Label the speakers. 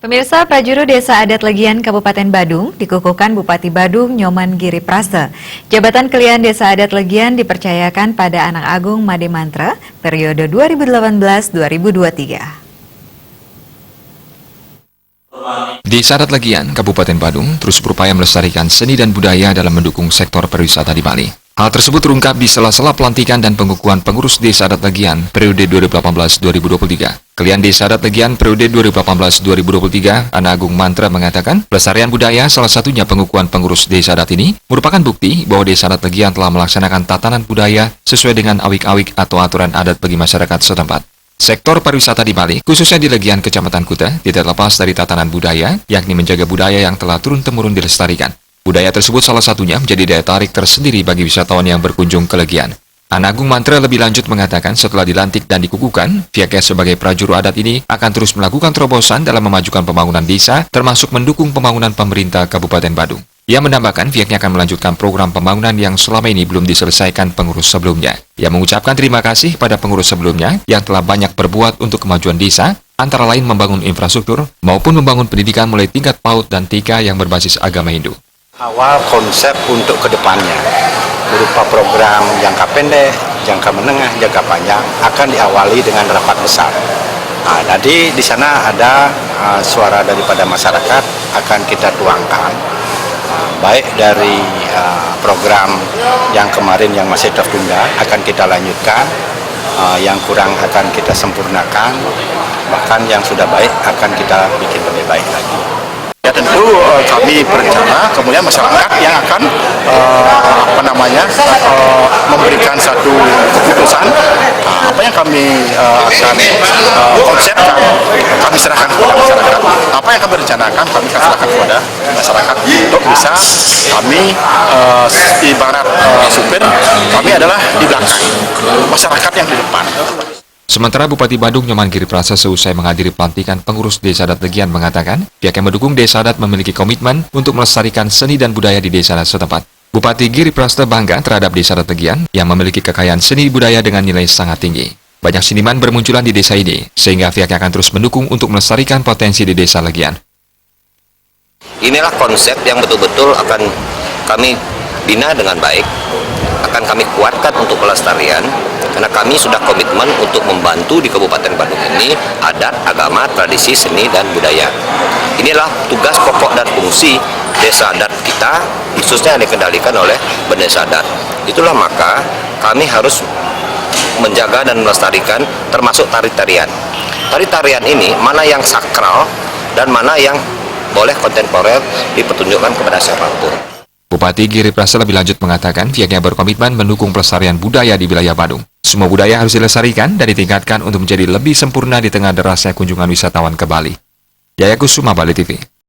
Speaker 1: Pemirsa, Prajuru Desa Adat Legian Kabupaten Badung dikukuhkan Bupati Badung Nyoman Giri Prase. Jabatan Kelian Desa Adat Legian dipercayakan pada Anak Agung Made Mantra periode 2018-2023.
Speaker 2: Desa Adat Legian, Kabupaten Badung terus berupaya melestarikan seni dan budaya dalam mendukung sektor pariwisata di Bali. Hal tersebut terungkap di sela-sela pelantikan dan pengukuhan pengurus Desa Adat Legian periode 2018-2023. Kelian Desa Adat Legian periode 2018-2023, Anak Agung Mantra mengatakan, pelestarian budaya salah satunya pengukuhan pengurus Desa Adat ini merupakan bukti bahwa Desa Adat Legian telah melaksanakan tatanan budaya sesuai dengan awik-awik atau aturan adat bagi masyarakat setempat. Sektor pariwisata di Bali, khususnya di Legian Kecamatan Kuta, tidak lepas dari tatanan budaya, yakni menjaga budaya yang telah turun-temurun dilestarikan. Budaya tersebut salah satunya menjadi daya tarik tersendiri bagi wisatawan yang berkunjung ke Legian. Anak Agung Mantra lebih lanjut mengatakan setelah dilantik dan dikukuhkan, pihaknya sebagai prajuru adat ini akan terus melakukan terobosan dalam memajukan pembangunan desa, termasuk mendukung pembangunan pemerintah Kabupaten Badung. Ia menambahkan pihaknya akan melanjutkan program pembangunan yang selama ini belum diselesaikan pengurus sebelumnya. Ia mengucapkan terima kasih pada pengurus sebelumnya yang telah banyak berbuat untuk kemajuan desa, antara lain membangun infrastruktur maupun membangun pendidikan mulai tingkat PAUD dan TK yang berbasis agama Hindu.
Speaker 3: Awal konsep untuk kedepannya berupa program jangka pendek, jangka menengah, jangka panjang akan diawali dengan rapat besar. Jadi di sana ada suara daripada masyarakat akan kita tuangkan, baik dari program yang kemarin yang masih tertunda akan kita lanjutkan, yang kurang akan kita sempurnakan, bahkan yang sudah baik akan kita bikin lebih baik lagi. Ya tentu kami berencana kemudian masyarakat yang akan memberikan satu keputusan apa yang kami akan konsepkan, kami serahkan kepada masyarakat. Apa yang kami rencanakan kami akan serahkan kepada masyarakat untuk bisa kami ibarat supir, kami adalah di belakang, masyarakat yang di depan.
Speaker 2: Sementara Bupati Badung Nyoman Giri Prase seusai menghadiri pelantikan pengurus Desa Adat Legian mengatakan, pihaknya mendukung Desa Adat memiliki komitmen untuk melestarikan seni dan budaya di desa adat setempat. Bupati Giri Prase bangga terhadap Desa Adat Legian yang memiliki kekayaan seni budaya dengan nilai sangat tinggi. Banyak seniman bermunculan di desa ini, sehingga pihaknya akan terus mendukung untuk melestarikan potensi di Desa Legian.
Speaker 4: Inilah konsep yang betul-betul akan kami bina dengan baik, akan kami kuatkan untuk pelestarian, karena kami sudah komitmen untuk membantu di Kabupaten Badung ini adat, agama, tradisi, seni, dan budaya. Inilah tugas pokok dan fungsi desa adat kita, khususnya yang dikendalikan oleh Desa Adat. Itulah maka kami harus menjaga dan melestarikan termasuk tari-tarian. Tari-tarian ini mana yang sakral dan mana yang boleh kontemporer dipertunjukkan kepada siapapun.
Speaker 2: Bupati Giri Prase lebih lanjut mengatakan pihaknya berkomitmen mendukung pelestarian budaya di wilayah Badung. Semua budaya harus dilestarikan dan ditingkatkan untuk menjadi lebih sempurna di tengah derasnya kunjungan wisatawan ke Bali. Yaya Kusuma, Bali TV.